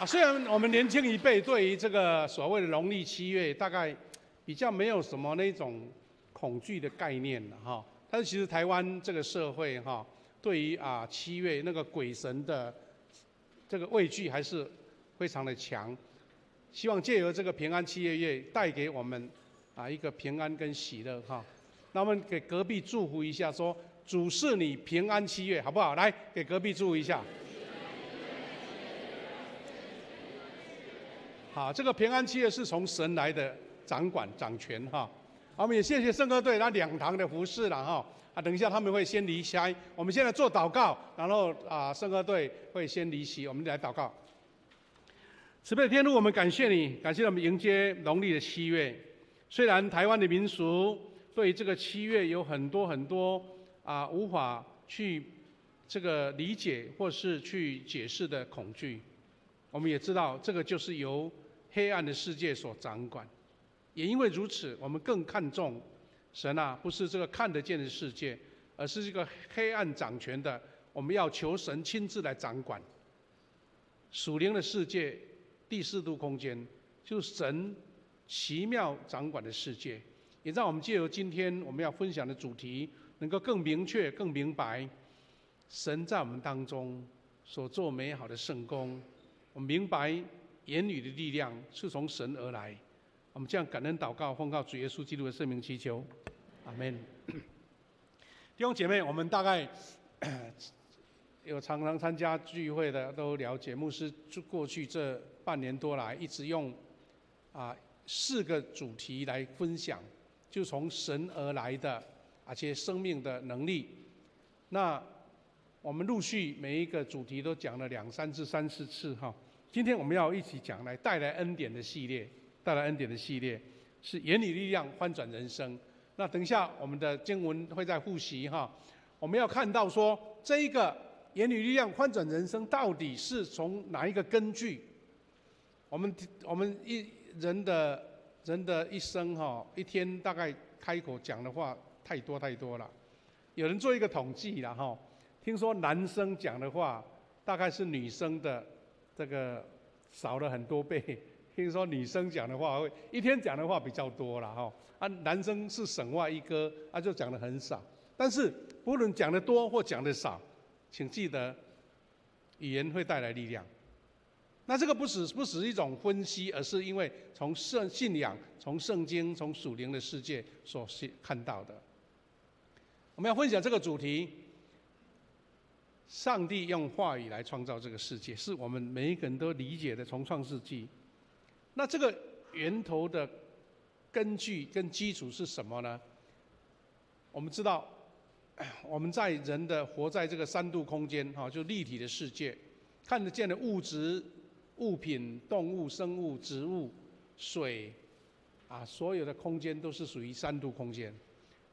虽然我们年轻一辈对于这个所谓的农历7月，大概比较没有什么那种恐惧的概念了哈，但是其实台湾这个社会哈，对于7月那个鬼神的这个畏惧还是非常的强。希望借由这个平安7月，带给我们一个平安跟喜乐哈。那我们给隔壁祝福一下，说主赐你平安7月，好不好？来，给隔壁祝福一下。好，这个平安7月是从神来的掌管掌权哈。好，我们也谢谢圣歌队那2堂的服侍了哈。等一下他们会先离开，我们现在做祷告，然后圣歌队会先离席，我们来祷告。慈悲的天父，我们感谢你，感谢我们迎接农历的7月。虽然台湾的民俗对这个7月有很多无法去这个理解或是去解释的恐惧，我们也知道这个就是由黑暗的世界所掌管。也因为如此，我们更看重神不是这个看得见的世界，而是这个黑暗掌权的，我们要求神亲自来掌管。属灵的世界，第4度空间，就是神奇妙掌管的世界。也让我们借由今天我们要分享的主题，能够更明确、更明白，神在我们当中所做美好的圣工。我们明白言语的力量是从神而来。我们这样感恩祷告，奉靠主耶稣基督的圣名祈求，阿们。弟兄姐妹，我们大概有常常参加聚会的都了解，牧师过去这半年多来一直用4个主题来分享，就从神而来的而且生命的能力。那我们陆续每一个主题都讲了2、3至3、4次哈。今天我们要一起讲来带来恩典的系列，是言语力量翻转人生。那等一下我们的经文会再复习哈。我们要看到说这一个言语力量翻转人生到底是从哪一个根据？我们人的一生一天大概开口讲的话太多了。有人做一个统计了哈，听说男生讲的话大概是女生的这个少了很多倍。听说女生讲的话一天讲的话比较多了哈，男生是省外一哥就讲的很少。但是不论讲的多或讲的少，请记得语言会带来力量。那这个不只是一种分析，而是因为从信仰、从圣经、从属灵的世界所看到的。我们要分享这个主题：上帝用话语来创造这个世界，是我们每一个人都理解的。从创世纪，那这个源头的根据跟基础是什么呢？我们知道，我们在人的活在这个3度空间就立体的世界，看得见的物质、物品、动物、生物、植物、水所有的空间都是属于3度空间。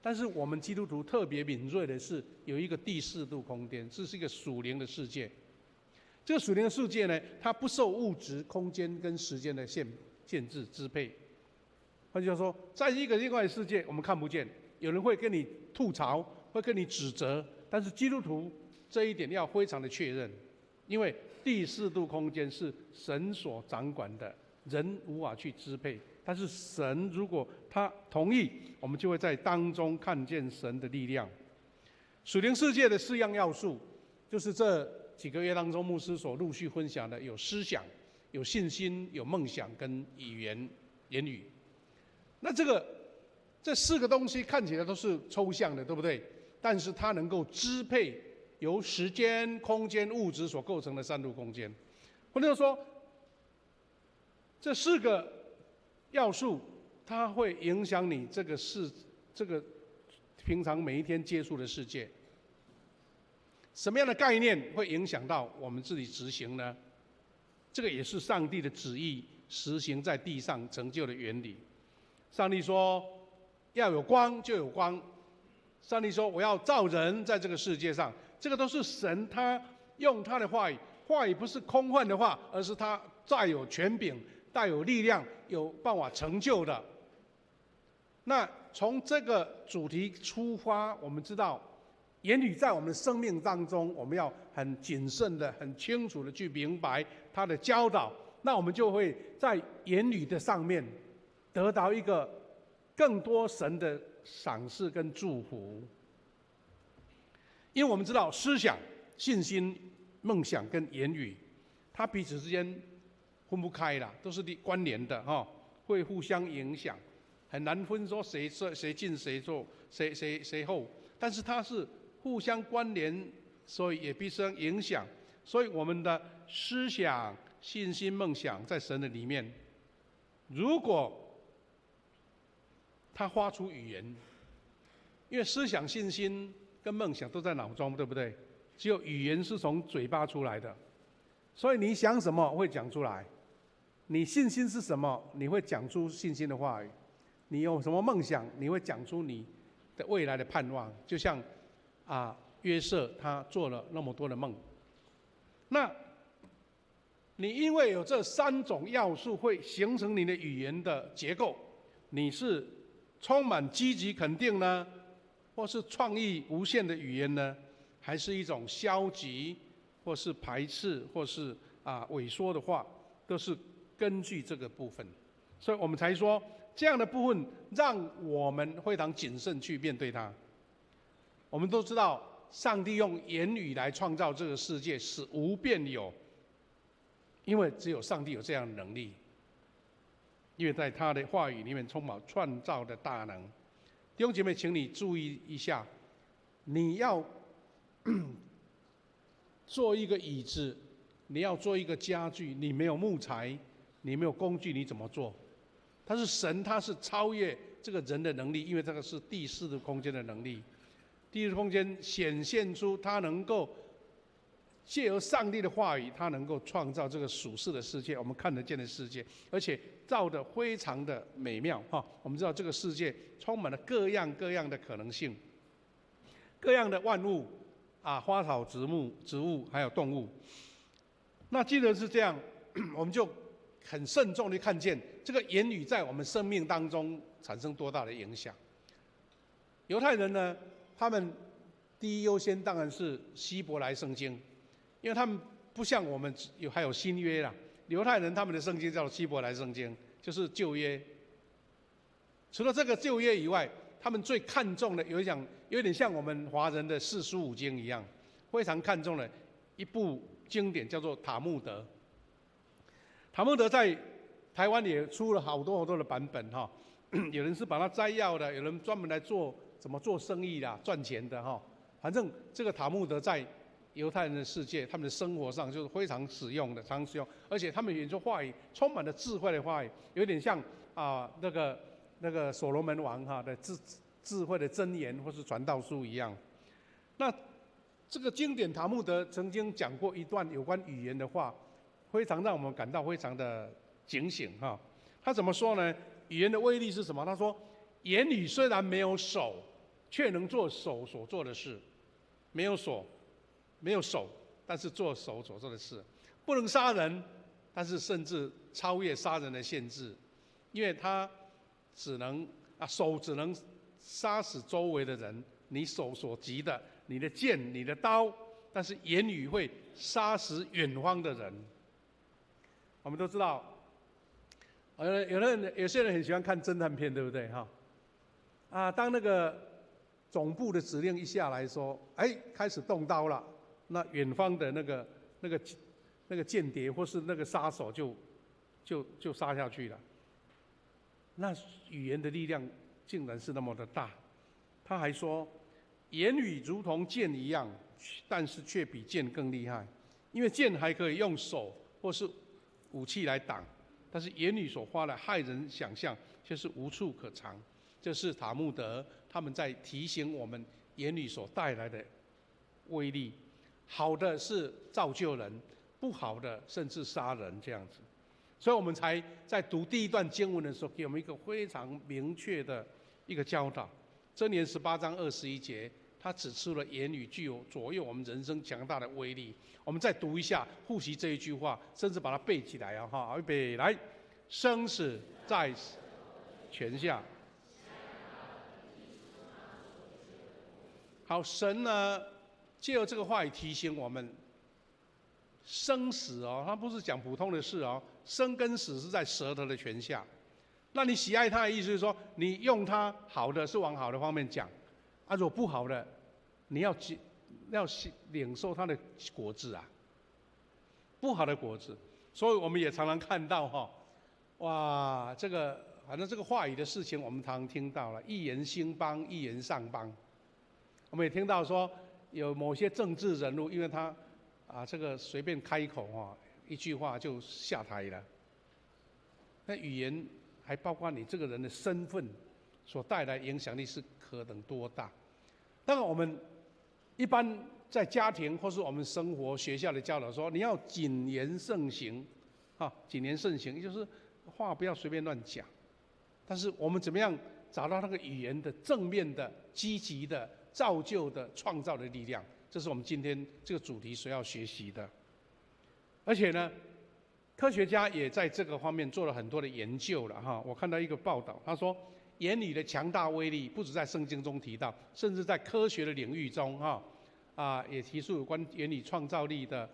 但是我们基督徒特别敏锐的是有一个第4度空间，这是一个属灵的世界。这个属灵的世界呢，它不受物质、空间跟时间的限制支配。换句话说，在一个另外的世界我们看不见，有人会跟你吐槽，会跟你指责，但是基督徒这一点要非常的确认，因为第4度空间是神所掌管的，人无法去支配。但是神如果他同意，我们就会在当中看见神的力量。属灵世界的4样要素，就是这几个月当中牧师所陆续分享的，有思想、有信心、有梦想跟言语。那这4个东西看起来都是抽象的，对不对？但是它能够支配由时间、空间、物质所构成的3度空间。或者说，这4个要素，它会影响你这个平常每一天接触的世界。什么样的概念会影响到我们自己执行呢？这个也是上帝的旨意实行在地上成就的原理。上帝说要有光就有光，上帝说我要造人在这个世界上，这个都是神他用他的话语，话语不是空幻的话，而是他带有权柄、带有力量、有办法成就的。那从这个主题出发，我们知道言语在我们的生命当中，我们要很谨慎的、很清楚的去明白它的教导，那我们就会在言语的上面得到一个更多神的赏赐跟祝福。因为我们知道思想、信心、梦想跟言语，它彼此之间分不开啦，都是关联的哈，会互相影响，很难分说谁进谁后，但是它是互相关联，所以也必须影响。所以我们的思想、信心、梦想在神的里面，如果他发出语言，因为思想、信心跟梦想都在脑中，对不对？只有语言是从嘴巴出来的，所以你想什么会讲出来，你信心是什么，你会讲出信心的话语，你有什么梦想，你会讲出你的未来的盼望。就像约瑟他做了那么多的梦，那你因为有这3种要素会形成你的语言的结构，你是充满积极肯定呢，或是创意无限的语言呢，还是一种消极或是排斥或是萎缩的话，都是根据这个部分。所以我们才说这样的部分让我们非常谨慎去面对它。我们都知道上帝用言语来创造这个世界，使无变有，因为只有上帝有这样的能力，因为在他的话语里面充满创造的大能。弟兄姐妹，请你注意一下，你要做一个椅子，你要做一个家具，你没有木材，你没有工具，你怎么做？他是神，他是超越这个人的能力，因为这个是第4的空间的能力。第4空间显现出他能够借由上帝的话语，他能够创造这个属世的世界，我们看得见的世界，而且造得非常的美妙哈。我们知道这个世界充满了各样各样的可能性，各样的万物花草植物还有动物。那既然是这样，我们就很慎重地看见这个言语在我们生命当中产生多大的影响。犹太人呢，他们第一优先当然是希伯来圣经，因为他们不像我们还有新约啦。犹太人他们的圣经叫做希伯来圣经，就是旧约。除了这个旧约以外，他们最看重的有点像我们华人的四书五经一样，非常看重的一部经典叫做塔木德。塔木德在台湾也出了好多的版本哈，有人是把它摘要的，有人专门来怎么做生意啦、赚钱的哈。反正这个塔木德在犹太人的世界，他们的生活上就是非常使用的，常使用，而且他们演说话语充满了智慧的话语，有点像那个所罗门王的智慧的箴言或是传道书一样。那这个经典塔木德曾经讲过一段有关语言的话，非常让我们感到非常的警醒哈。他怎么说呢？语言的威力是什么？他说，言语虽然没有手，却能做手所做的事。没有手，但是做手所做的事。不能杀人，但是甚至超越杀人的限制，因为他手只能杀死周围的人，你手所及的，你的剑、你的刀，但是言语会杀死远方的人。我们都知道，有些人很喜欢看侦探片，对不对哈？当那个总部的指令一下来说，开始动刀了，那远方的那个间谍或是那个杀手就杀下去了。那语言的力量竟然是那么的大。他还说，言语如同剑一样，但是却比剑更厉害，因为剑还可以用手或是武器来挡，但是言语所发的骇人想象却是无处可藏。这是塔木德他们在提醒我们言语所带来的威力。好的是造就人，不好的甚至杀人这样子。所以我们才在读第一段经文的时候，给我们一个非常明确的一个教导。箴言18章21节，他指出了言语具有左右我们人生强大的威力。我们再读一下，复习这一句话，甚至把它背起来预备来，生死在权下。好，神呢借由这个话语提醒我们，生死哦，他不是讲普通的事哦，生跟死是在舌头的权下。那你喜爱他的意思是说，你用它好的是往好的方面讲，啊，如果不好的，你要领受它的果子啊，不好的果子。所以我们也常常看到哈，哇，这个反正这个话语的事情，我们常常听到了，一言兴邦，一言丧邦。我们也听到说，有某些政治人物，因为他这个随便开口一句话就下台了。那语言还包括你这个人的身份所带来影响力是何等多大。当然我们一般在家庭或是我们生活学校的教导说，你要谨言慎行，谨言慎行，也就是话不要随便乱讲。但是我们怎么样找到那个语言的正面的、积极的、造就的、创造的力量？这是我们今天这个主题所要学习的。而且呢，科学家也在这个方面做了很多的研究了哈。我看到一个报道，他说言语的强大威力不止在圣经中提到，甚至在科学的领域中也提出有关言语创造力的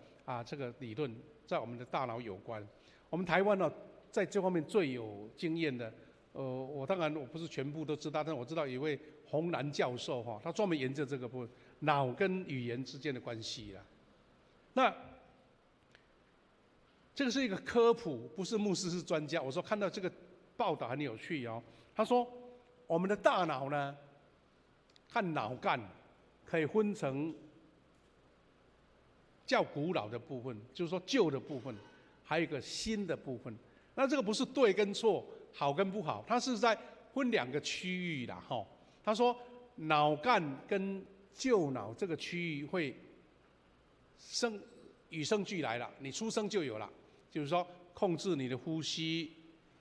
这个理论，在我们的大脑有关。我们台湾呢，在这方面最有经验的，我当然我不是全部都知道，但我知道有一位洪南教授他专门研究这个部分，脑跟语言之间的关系啦。那这个是一个科普，不是牧师是专家。我说看到这个报道很有趣哦。他说我们的大脑呢，看脑干可以分成较古老的部分，就是说旧的部分，还有一个新的部分。那这个不是对跟错，好跟不好，它是在分两个区域啦哈。他说脑干跟旧脑这个区域会与生俱来了，你出生就有了。就是说，控制你的呼吸、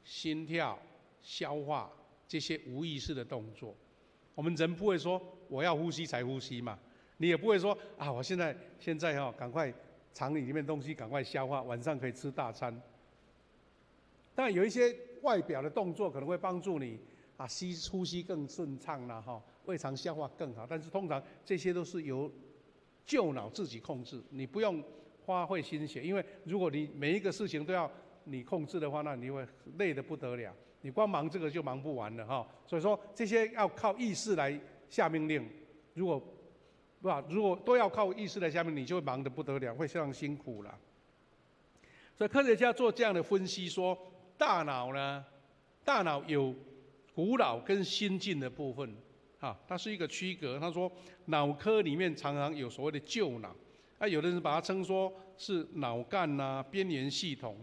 心跳、消化这些无意识的动作。我们人不会说我要呼吸才呼吸嘛，你也不会说我现在赶快肠里面东西赶快消化，晚上可以吃大餐。当然有一些外表的动作可能会帮助你呼吸更顺畅啦胃肠消化更好，但是通常这些都是由旧脑自己控制，你不用花费心血，因为如果你每一个事情都要你控制的话，那你会累得不得了。你光忙这个就忙不完了所以说这些要靠意识来下命令，如果都要靠意识来下命令，你就会忙得不得了，会非常辛苦了。所以科学家做这样的分析说，大脑有古老跟新进的部分它是一个区隔。他说脑科里面常常有所谓的旧脑。有的人把它称作是脑干边缘系统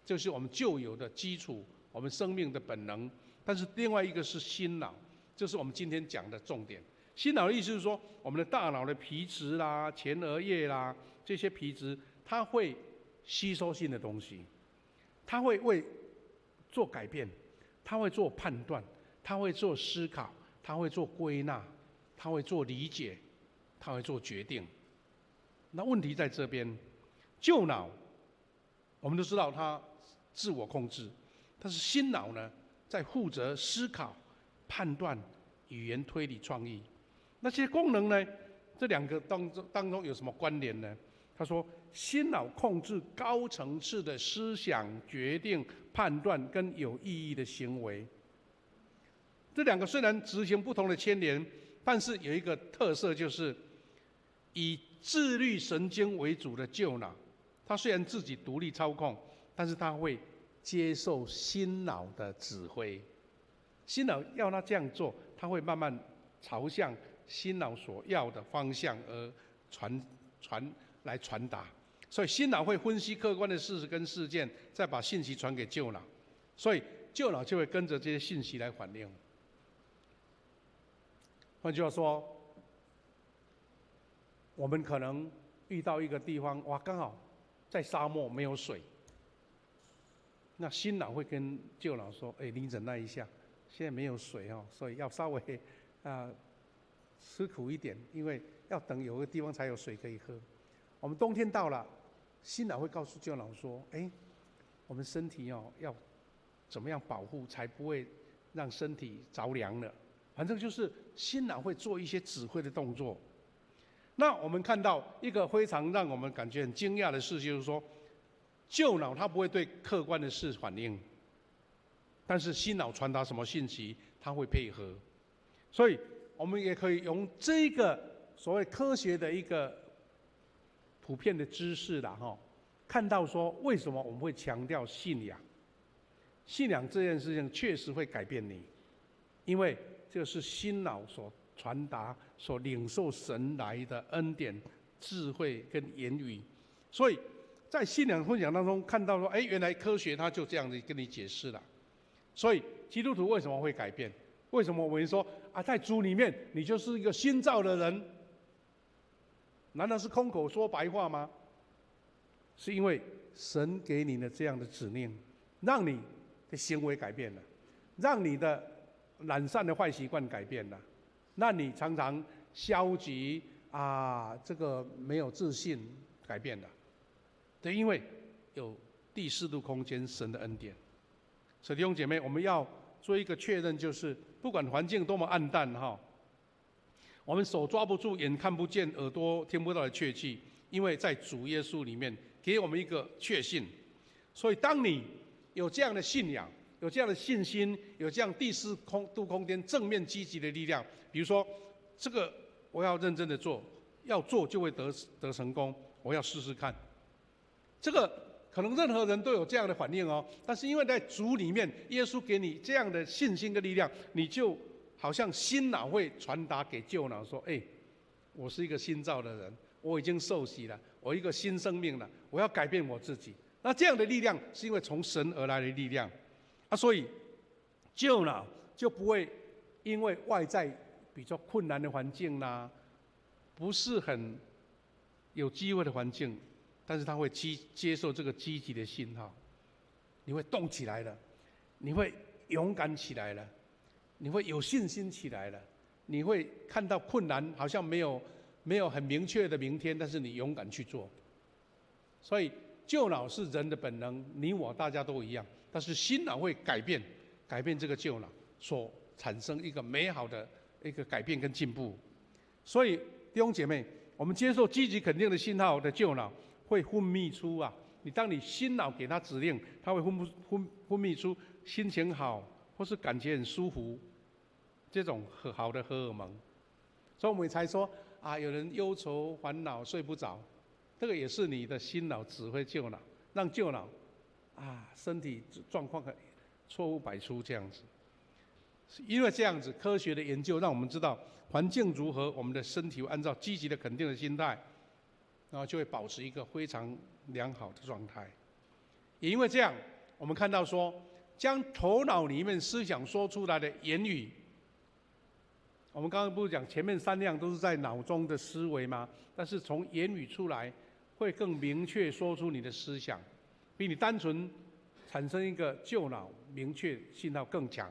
就是我们旧有的基础，我们生命的本能。但是另外一个是新脑，这是我们今天讲的重点。新脑的意思是说，我们的大脑的皮质前额叶这些皮质，它会吸收新的东西，它会做改变，它会做判断，它会做思考，它会做归纳，它会做理解，它会做决定。那问题在这边，旧脑我们都知道它自我控制，但是新脑呢，在负责思考、判断、语言推理、创意。那些功能呢，这两个当中有什么关联呢？他说，新脑控制高层次的思想、决定、判断跟有意义的行为。这两个虽然执行不同的牵连，但是有一个特色，就是以自律神经为主的旧脑，它虽然自己独立操控，但是它会接受新脑的指挥。新脑要它这样做，它会慢慢朝向新脑所要的方向而传达。所以新脑会分析客观的事实跟事件，再把信息传给旧脑，所以旧脑就会跟着这些信息来反应。换句话说，我们可能遇到一个地方，刚好在沙漠没有水，那新脑会跟旧脑说：“你忍耐一下，现在没有水所以要稍微吃苦一点，因为要等有个地方才有水可以喝。”我们冬天到了，新脑会告诉旧脑说：“我们身体要怎么样保护，才不会让身体着凉了？反正就是心脑会做一些指挥的动作。那我们看到一个非常让我们感觉很惊讶的事，就是说，旧脑它不会对客观的事反应，但是心脑传达什么信息，它会配合。所以，我们也可以用这个所谓科学的一个普遍的知识啦，看到说为什么我们会强调信仰。信仰这件事情确实会改变你，因为这是心脑所传达、所领受神来的恩典、智慧跟言语。所以在信仰分享当中看到说，原来科学它就这样子跟你解释了。所以基督徒为什么会改变？为什么我们说在主里面你就是一个新造的人？难道是空口说白话吗？是因为神给你的这样的指令，让你的行为改变了，让你的懒散的坏习惯改变了，让你常常消极这个没有自信改变了。对，因为有第四度空间神的恩典。所以弟兄姐妹，我们要做一个确认，就是不管环境多么暗淡我们手抓不住、眼看不见、耳朵听不到的确据，因为在主耶稣里面给我们一个确信。所以当你有这样的信仰、有这样的信心、有这样第四度空间正面积极的力量，比如说这个我要认真的做，要做就会得成功，我要试试看。这个可能任何人都有这样的反应但是因为在主里面，耶稣给你这样的信心跟力量，你就好像新脑会传达给旧脑说：我是一个新造的人，我已经受洗了，我一个新生命了，我要改变我自己。那这样的力量是因为从神而来的力量所以旧脑就不会因为外在比较困难的环境不是很有机会的环境，但是他会接受这个积极的信号，你会动起来了，你会勇敢起来了，你会有信心起来了，你会看到困难好像没有很明确的明天，但是你勇敢去做。所以旧脑是人的本能，你我大家都一样，但是新脑会改变这个旧脑，所产生一个美好的一个改变跟进步。所以弟兄姐妹，我们接受积极肯定的信号的旧脑会分泌出当你新脑给他指令，他会分泌出心情好或是感觉很舒服这种很好的荷尔蒙。所以我们才说有人忧愁烦恼睡不着，这个也是你的新脑指挥旧脑，让旧脑身体状况错误百出这样子。因为这样子，科学的研究让我们知道环境如何，我们的身体会按照积极的肯定的心态，然后就会保持一个非常良好的状态。也因为这样，我们看到说，将头脑里面思想说出来的言语，我们刚刚不是讲前面3样都是在脑中的思维吗？但是从言语出来，会更明确说出你的思想，比你单纯产生一个旧脑明确信号更强。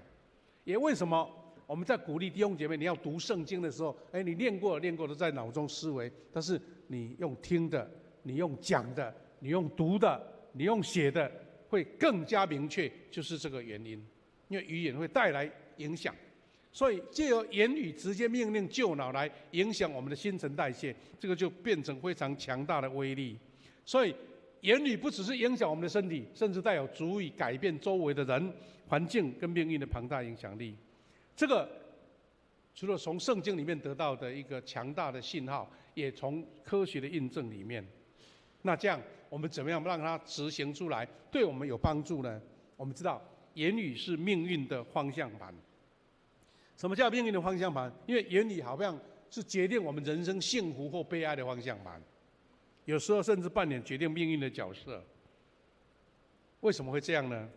也为什么我们在鼓励弟兄姐妹，你要读圣经的时候，你练过的在脑中思维，但是你用听的，你用讲的，你用读的，你用写的，会更加明确，就是这个原因。因为语言会带来影响，所以藉由言语直接命令旧脑来影响我们的新陈代谢，这个就变成非常强大的威力。所以言语不只是影响我们的身体，甚至带有足以改变周围的人、环境跟命运的庞大影响力。这个除了从圣经里面得到的一个强大的信号，也从科学的印证里面。那这样我们怎么样让它执行出来，对我们有帮助呢？我们知道言语是命运的方向盘。什么叫命运的方向盘？因为言语好像是决定我们人生幸福或悲哀的方向盘，有时候甚至扮演决定命运的角色。为什么会这样呢？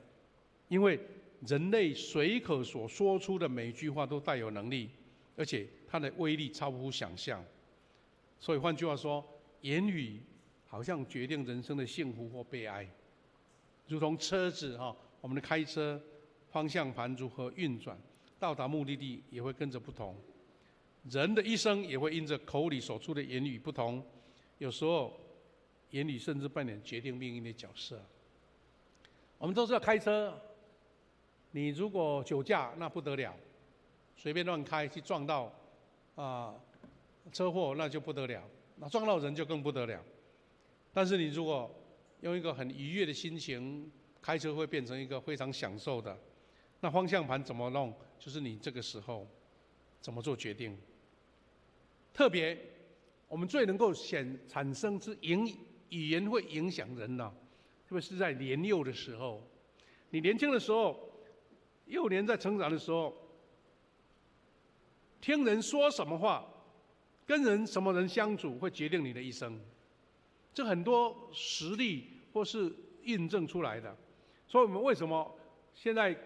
因为人类随口所说出的每一句话都带有能力，而且它的威力超乎想象。所以换句话说，言语好像决定人生的幸福或悲哀，如同车子我们的开车方向盘如何运转，到达目的地也会跟着不同。人的一生也会因着口里所出的言语不同，有时候言语甚至扮演决定命运的角色。我们都知道开车，你如果酒驾那不得了，随便乱开去撞到车祸，那就不得了；那撞到人就更不得了。但是你如果用一个很愉悦的心情开车，会变成一个非常享受的。那方向盘怎么弄，就是你这个时候怎么做决定。特别我们最能够产生之语言会影响人呢，特别是在年幼的时候。你年轻的时候，幼年在成长的时候，听人说什么话，跟什么人相处，会决定你的一生。这很多实例或是印证出来的。所以我们为什么现在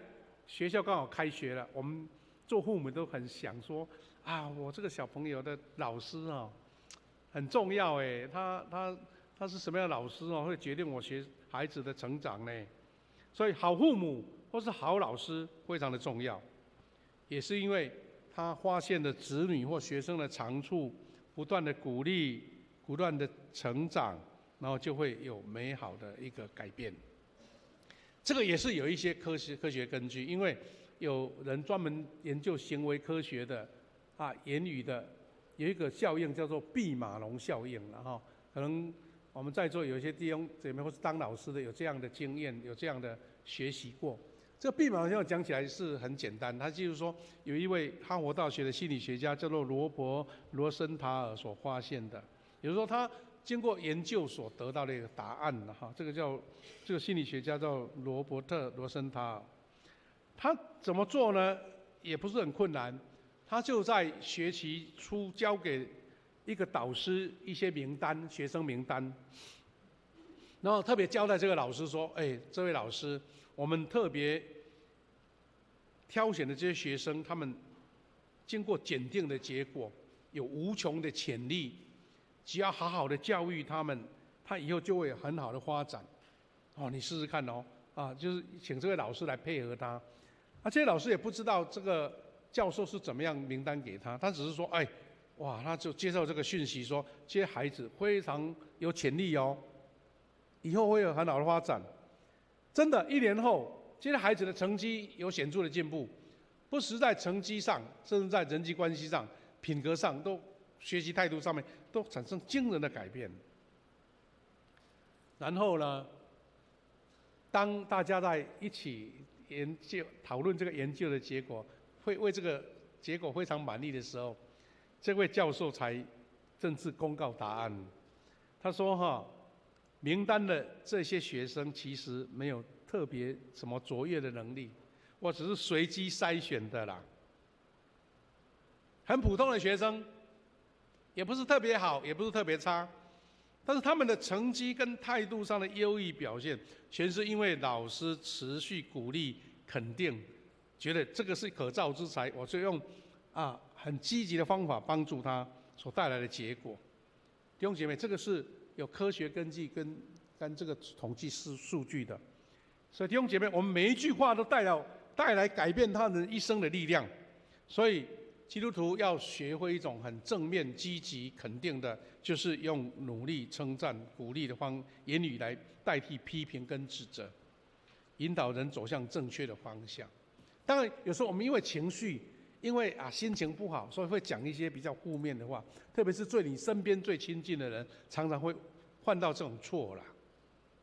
学校刚好开学了，我们做父母都很想说啊，我这个小朋友的老师很重要哎，他是什么样的老师会决定我孩子的成长呢？所以好父母或是好老师非常的重要，也是因为他发现了子女或学生的长处，不断的鼓励，不断的成长，然后就会有美好的一个改变。这个也是有一些科学根据，因为有人专门研究行为科学的言语的，有一个效应叫做毕马龙效应了哈。可能我们在座有一些弟兄姐妹或是当老师的有这样的经验，有这样的学习过。这个毕马龙效应讲起来是很简单，它就是说有一位哈佛大学的心理学家叫做罗森塔尔所发现的，也就是说他经过研究所得到的一个答案了哈。这个心理学家叫罗森塔尔，他怎么做呢？也不是很困难，他就在学期初交给一个导师一些名单，学生名单，然后特别交代这个老师说：“这位老师，我们特别挑选的这些学生，他们经过检定的结果，有无穷的潜力，只要好好的教育他们，他以后就会有很好的发展。你试试看哦。”就是请这位老师来配合他。这些老师也不知道这个教授是怎么样名单给他，他只是说：“他就接受这个讯息说，这些孩子非常有潜力哦，以后会有很好的发展。”真的，1年后，这些孩子的成绩有显著的进步，不只在成绩上，甚至在人际关系上、品格上，学习态度上面都产生惊人的改变。然后呢，当大家在一起讨论这个研究的结果，会为这个结果非常满意的时候，这位教授才正式公告答案。他说：“名单的这些学生其实没有特别什么卓越的能力，我只是随机筛选的啦。很普通的学生，也不是特别好，也不是特别差，但是他们的成绩跟态度上的优异表现，全是因为老师持续鼓励、肯定，觉得这个是可造之材，我就用很积极的方法帮助他所带来的结果。”弟兄姐妹，这个是有科学根据跟这个统计数据的。所以弟兄姐妹，我们每一句话都带来改变他人一生的力量。所以基督徒要学会一种很正面、积极、肯定的，就是用努力、称赞、鼓励的言语来代替批评跟指责，引导人走向正确的方向。当然，有时候我们因为情绪，因为心情不好，所以会讲一些比较负面的话，特别是对你身边最亲近的人，常常会犯到这种错啦。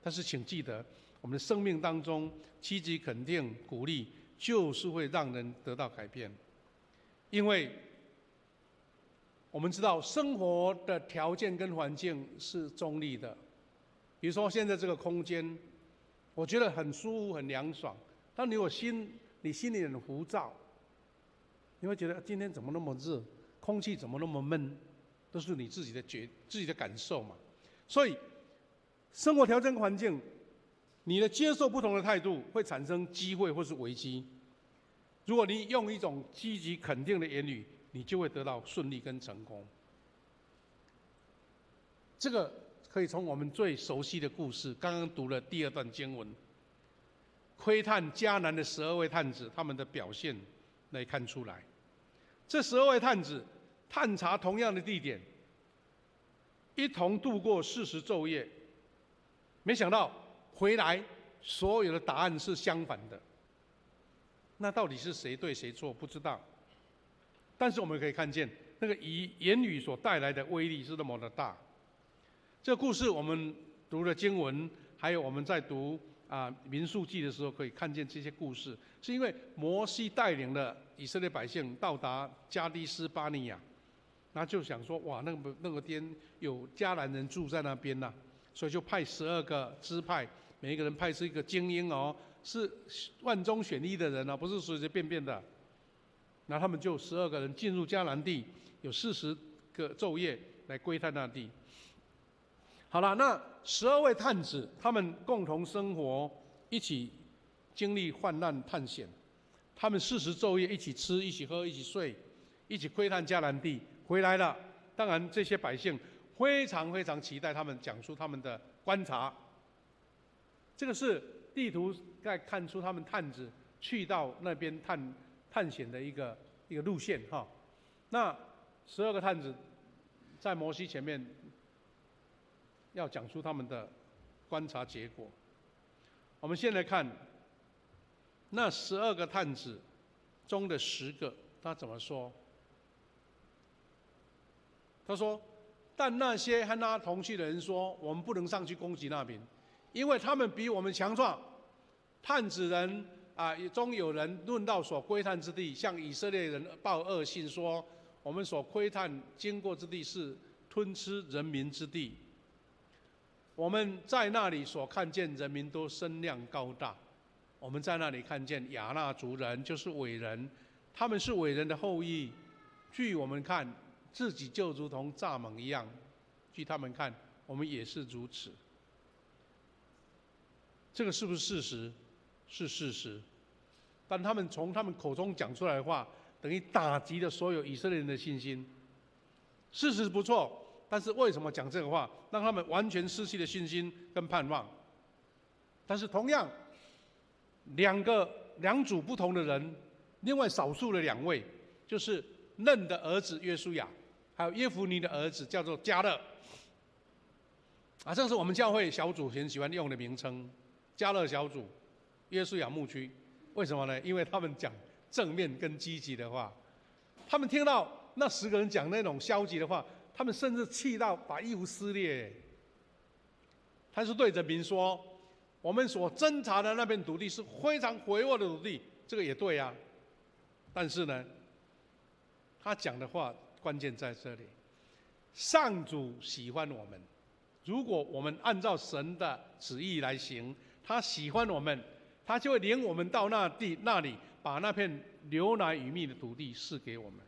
但是请记得，我们的生命当中积极肯定、鼓励，就是会让人得到改变。因为我们知道生活的条件跟环境是中立的，比如说现在这个空间，我觉得很舒服、很凉爽，但你心里很浮躁，你会觉得今天怎么那么热，空气怎么那么闷，都是你自己的感受嘛。所以生活条件环境，你的接受不同的态度，会产生机会或是危机。如果你用一种积极肯定的言语，你就会得到顺利跟成功。这个可以从我们最熟悉的故事，刚刚读了第2段经文，窥探迦南的12位探子他们的表现来看出来。这12位探子探查同样的地点，一同度过40昼夜，没想到回来所有的答案是相反的。那到底是谁对谁错？不知道。但是我们可以看见，那个言语所带来的威力是那么的大。这个故事我们读了经文，还有我们在读民数记的时候，可以看见这些故事，是因为摩西带领了以色列百姓到达加低斯巴尼亚，然后就想说，哇，那个天有迦南人住在那边呐，所以就派12个支派，每一个人派出一个精英哦，是万中选一的人啊，不是随随便便的。然后他们就12个人进入迦南地，有40个昼夜来窥探那地。好了，那12位探子，他们共同生活，一起经历患难探险，他们40昼夜一起吃、一起喝、一起睡，一起窥探迦南地，回来了。当然，这些百姓非常非常期待他们讲出他们的观察。这个是地图在看出他们探子去到那边探险的一个路线哈。那12个探子在摩西前面要讲出他们的观察结果。我们先来看那12个探子中的10个，他怎么说？他说：“但那些和他同去的人说，我们不能上去攻击那边，因为他们比我们强壮。探子人中有人论到所窥探之地，向以色列人报恶信说，我们所窥探经过之地是吞吃人民之地。我们在那里所看见人民都身量高大，我们在那里看见亚纳族人，就是伟人，他们是伟人的后裔。据我们看，自己就如同蚱蜢一样；据他们看，我们也是如此。”这个是不是事实？是事实。但他们从他们口中讲出来的话，等于打击了所有以色列人的信心。事实不错，但是为什么讲这个话，让他们完全失去了信心跟盼望？但是同样，两组不同的人，另外少数的2位，就是嫩的儿子约书亚，还有耶孚尼的儿子叫做迦勒。这是我们教会小组很喜欢用的名称，迦勒小组、约书亚牧区。为什么呢？因为他们讲正面跟积极的话。他们听到那10个人讲那种消极的话，他们甚至气到把衣服撕裂。他是对人民说：“我们所侦查的那片土地是非常肥沃的土地。”这个也对啊。但是呢，他讲的话关键在这里：上主喜欢我们，如果我们按照神的旨意来行，他喜欢我们，他就会领我们到那里，把那片流奶与蜜的土地赐给我们。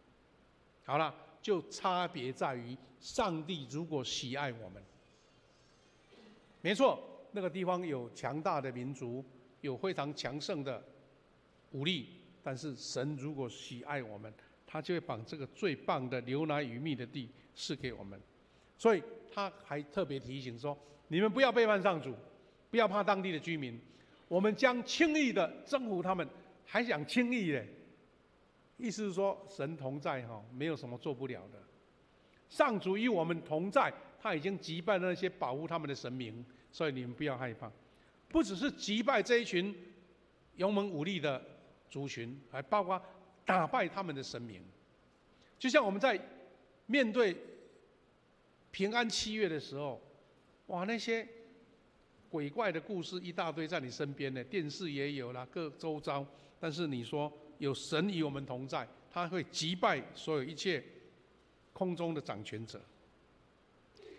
好了，就差别在于上帝如果喜爱我们，没错，那个地方有强大的民族，有非常强盛的武力，但是神如果喜爱我们，他就会把这个最棒的流奶与蜜的地赐给我们。所以他还特别提醒说：你们不要背叛上主，不要怕当地的居民，我们将轻易的征服他们，还想轻易的，意思是说神同在没有什么做不了的。上主与我们同在，他已经击败了那些保护他们的神明，所以你们不要害怕。不只是击败这一群勇猛武力的族群，还包括打败他们的神明。就像我们在面对平安7月的时候，哇，那些鬼怪的故事一大堆在你身边呢，电视也有啦，各周遭。但是你说有神与我们同在，他会击败所有一切空中的掌权者。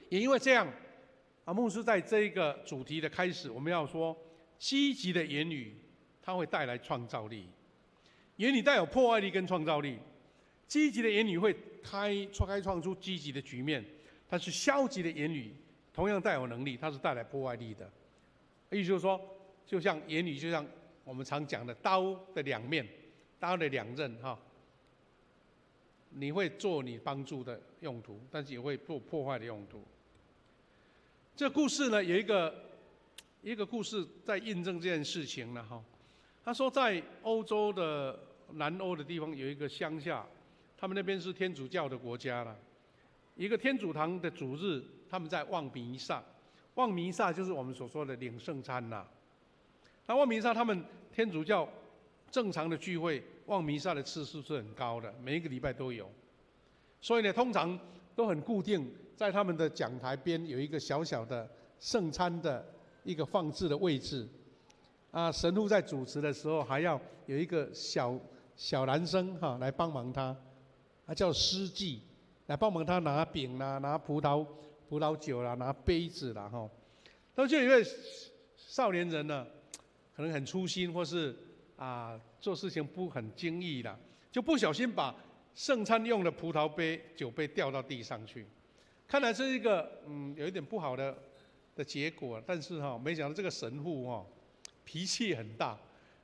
也因为这样，牧师在这个主题的开始，我们要说，积极的言语它会带来创造力。言语带有破坏力跟创造力，积极的言语会开创出积极的局面，但是消极的言语同样带有能力，它是带来破坏力的。意思就是说，就像言语，就像我们常讲的刀的2面，刀的2刃你会做你帮助的用途，但是也会做破坏的用途。这个故事呢，有一个故事在印证这件事情呢他说，在欧洲的南欧的地方有一个乡下，他们那边是天主教的国家了。一个天主堂的主日，他们在望弥撒。望弥撒就是我们所说的领圣餐呐。那望弥撒，他们天主教正常的聚会望弥撒的次数是很高的，每一个礼拜都有。所以呢，通常都很固定，在他们的讲台边有一个小小的圣餐的一个放置的位置。神父在主持的时候，还要有一个小男生来帮忙他，叫司祭，来帮忙他拿饼啦、拿葡萄酒啦、拿杯子啦哈。那就有一位少年人呢，可能很粗心，或是做事情不很经意啦，就不小心把圣餐用的葡萄杯、酒杯掉到地上去。看来是一个有一点不好的结果，但是没想到这个神父脾气很大，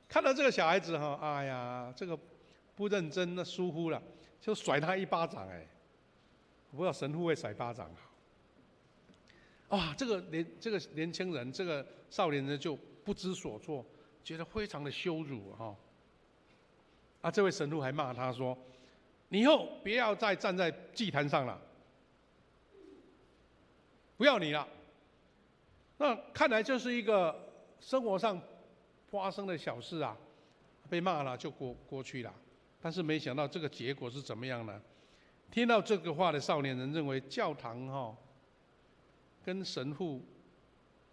看到这个小孩子哎呀，这个不认真，那疏忽了，就甩他一巴掌。我不知道神父会甩巴掌这个年轻人，这个少年人就不知所措，觉得非常的羞辱这位神父还骂他说：“你以后不要再站在祭坛上了，不要你了。”那看来就是一个生活上发生的小事被骂了就过去了。但是没想到这个结果是怎么样呢？听到这个话的少年人认为教堂跟神父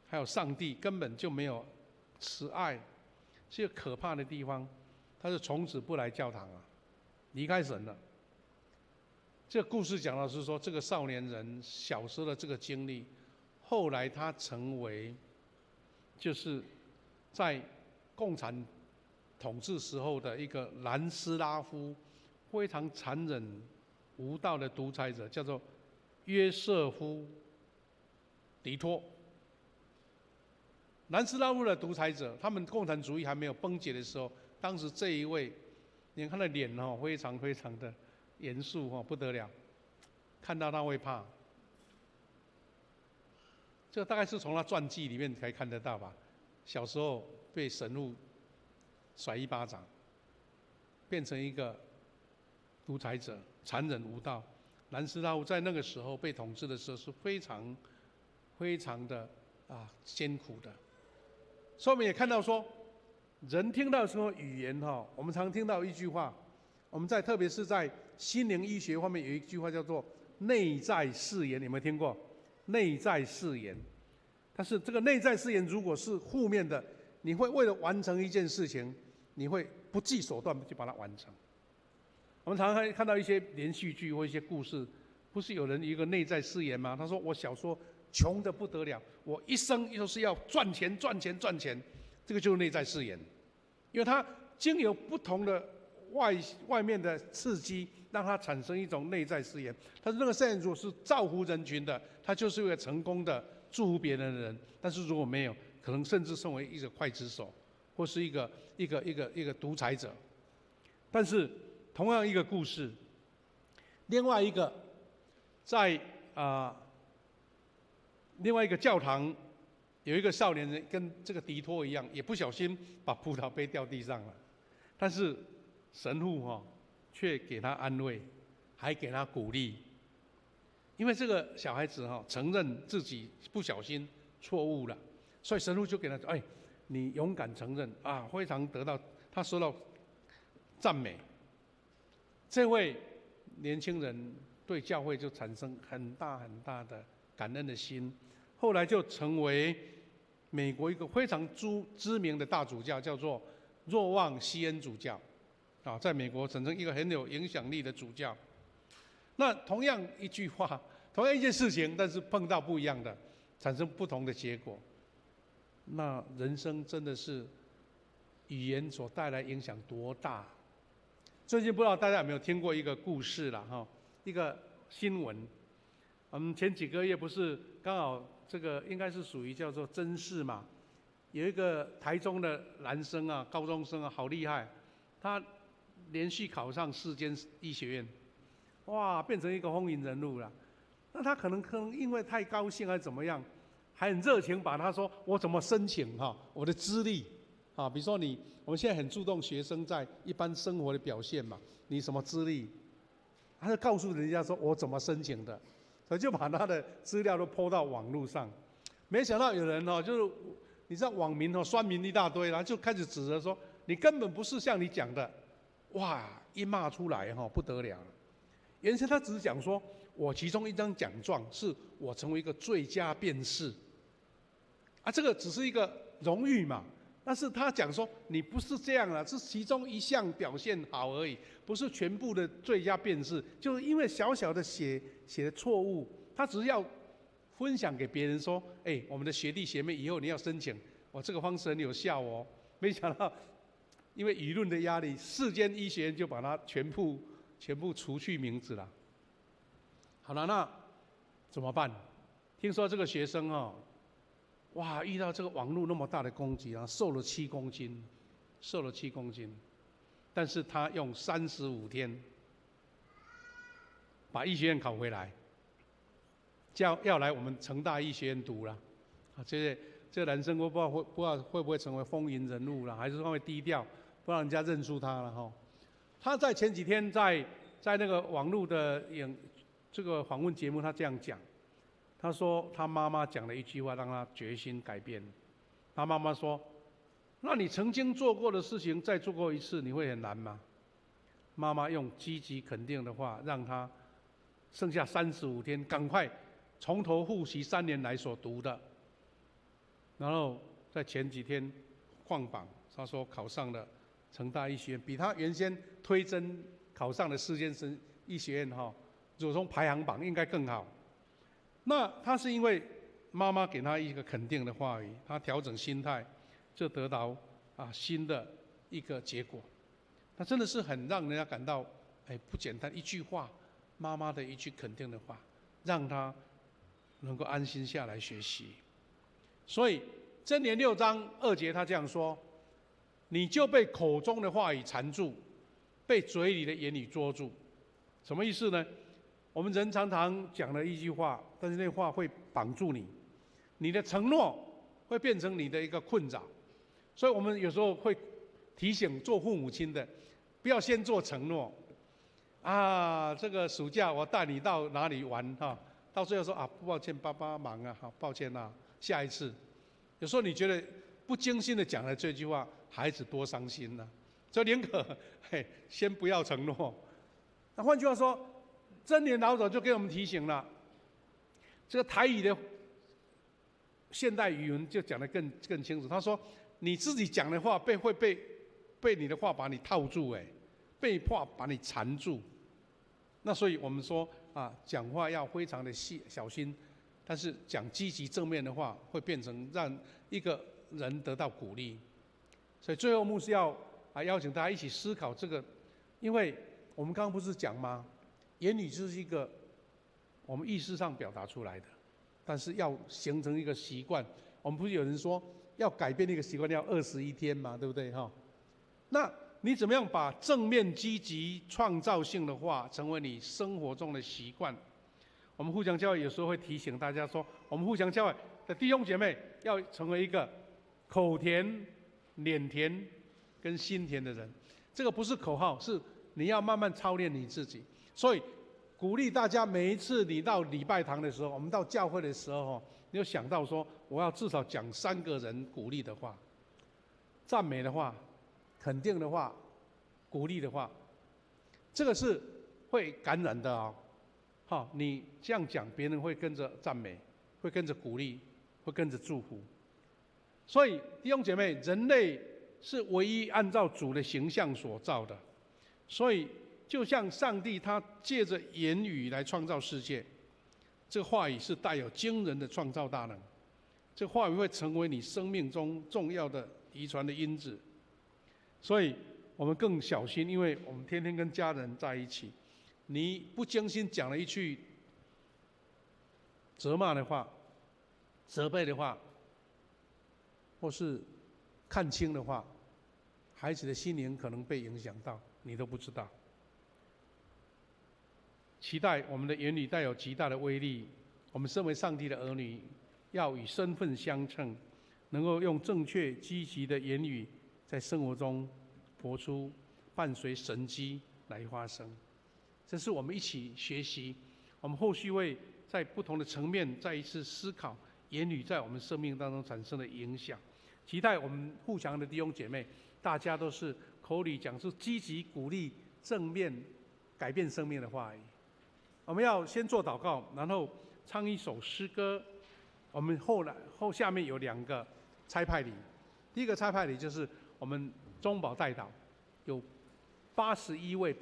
还有上帝根本就没有慈爱，是一个可怕的地方。他就从此不来教堂了，离开神了。这个故事讲到是说，这个少年人小时候的这个经历，后来他成为就是在共产统治时候的一个南斯拉夫非常残忍无道的独裁者，叫做约瑟夫·迪托。南斯拉夫的独裁者，他们共产主义还没有崩解的时候，当时这一位，你看他的脸非常非常的严肃不得了，看到他会怕。这大概是从他传记里面才看得到吧。小时候被神父甩一巴掌，变成一个独裁者，残忍无道。南斯拉夫在那个时候被统治的时候是非常非常的艰苦的。所以我们也看到说，人听到什么语言我们常听到一句话，我们特别是在心灵医学方面有一句话叫做内在誓言，有没有听过？内在誓言。但是这个内在誓言如果是负面的，你会为了完成一件事情，你会不计手段去把它完成。我们常常看到一些连续剧或一些故事，不是有人一个内在誓言吗？他说：“我小时候穷得不得了，我一生就是要赚钱。”这个就是内在誓言，因为他经由不同的外面的刺激，让他产生一种内在誓言。但是那个誓言如果是造福人群的，他就是一个成功的祝福别人的人；但是如果没有，可能甚至成为一个刽子手，或是一个独裁者。但是同样一个故事，另外一个在另外一个教堂，有一个少年人跟这个迪托一样，也不小心把葡萄杯掉地上了，但是神父却给他安慰，还给他鼓励，因为这个小孩子承认自己不小心错误了，所以神父就给他说：“你勇敢承认非常得到他受到赞美。”这位年轻人对教会就产生很大很大的感恩的心，后来就成为美国一个非常知名的大主教，叫做若望西恩主教，在美国产生一个很有影响力的主教。那同样一句话，同样一件事情，但是碰到不一样的，产生不同的结果。那人生真的是语言所带来影响多大？最近不知道大家有没有听过一个故事啦，一个新闻。我们前几个月不是刚好这个应该是属于叫做甄试嘛，有一个台中的男生高中生好厉害，他连续考上4间医学院，哇，变成一个风云人物了。那他可能因为太高兴还是怎么样，还很热情把他说我怎么申请我的资历比如说我们现在很注重学生在一般生活的表现嘛，你什么资历，他就告诉人家说我怎么申请的，所以就把他的资料都po到网络上。没想到有人就是你知道网民酸民一大堆，然后就开始指责说你根本不是像你讲的，哇，一骂出来不得了了。原先他只是讲说，我其中一张奖状是我成为一个最佳辩士，这个只是一个荣誉嘛。但是他讲说，你不是这样了，是其中一项表现好而已，不是全部的最佳辩士。就是因为小小的写的错误，他只是要分享给别人说，我们的学弟学妹以后你要申请，这个方式很有效哦。没想到，因为舆论的压力，世间医学院就把他全部除去名字了。好了，那怎么办？听说这个学生哇，遇到这个网络那么大的攻击瘦了7公斤，但是他用35天把医学院考回来，要来我们成大医学院读了。这个男生我不知道会不会成为风云人物了，还是说会低调，不让人家认出他了他在前几天在那个网络的这个访问节目，他这样讲。他说他妈妈讲了一句话，让他决心改变。他妈妈说：“那你曾经做过的事情再做过一次，你会很难吗？”妈妈用积极肯定的话，让他剩下35天，赶快从头复习3年来所读的。然后在前几天放榜，他说考上了成大医学院，比他原先推甄考上的世间医学院如果从排行榜应该更好。那他是因为妈妈给他一个肯定的话语，他调整心态，就得到新的一个结果。那真的是很让人家感到不简单，一句话，妈妈的一句肯定的话，让他能够安心下来学习。所以箴言6章2节他这样说：你就被口中的话语缠住，被嘴里的言语捉住。什么意思呢？我们人常常讲了一句话，但是那话会绑住你，你的承诺会变成你的一个困扰。所以我们有时候会提醒做父母亲的，不要先做承诺。这个暑假我带你到哪里玩到最后说抱歉，爸爸忙抱歉下一次。有时候你觉得不经心的讲了这句话，孩子多伤心呢。所以宁可先不要承诺。那换句话说，箴言老早就给我们提醒了，这个台语的现代语文就讲得更清楚。他说，你自己讲的话会被你的话把你套住，被话把你缠住。那所以我们说讲话要非常的小心，但是讲积极正面的话，会变成让一个人得到鼓励。所以最后牧师要邀请大家一起思考这个，因为我们刚刚不是讲吗？言语就是一个我们意识上表达出来的，但是要形成一个习惯。我们不是有人说要改变一个习惯要21天嘛，对不对那你怎么样把正面、积极、创造性的话成为你生活中的习惯？我们互相教会有时候会提醒大家说，我们互相教会的弟兄姐妹要成为一个口甜、脸甜跟心甜的人。这个不是口号，是你要慢慢操练你自己。所以鼓励大家，每一次你到礼拜堂的时候，我们到教会的时候你就想到说，我要至少讲3个人鼓励的话、赞美的话、肯定的话、鼓励的话，这个是会感染的你这样讲，别人会跟着赞美，会跟着鼓励，会跟着祝福。所以弟兄姐妹，人类是唯一按照主的形象所造的，所以就像上帝他借着言语来创造世界，这个话语是带有惊人的创造大能，这个话语会成为你生命中重要的遗传的因子。所以我们更小心，因为我们天天跟家人在一起，你不经心讲了一句责骂的话、责备的话，或是看清的话，孩子的心灵可能被影响到，你都不知道。期待我们的言语带有极大的威力。我们身为上帝的儿女，要与身份相称，能够用正确积极的言语在生活中活出伴随神迹来发生。这是我们一起学习，我们后续会在不同的层面再一次思考言语在我们生命当中产生的影响。期待我们互相的弟兄姐妹，大家都是口里讲出积极鼓励、正面改变生命的话语。我们要先做祷告，然后唱一首诗歌。我们下面有2个差派礼，第一个差派礼就是我们中保代祷，有81位。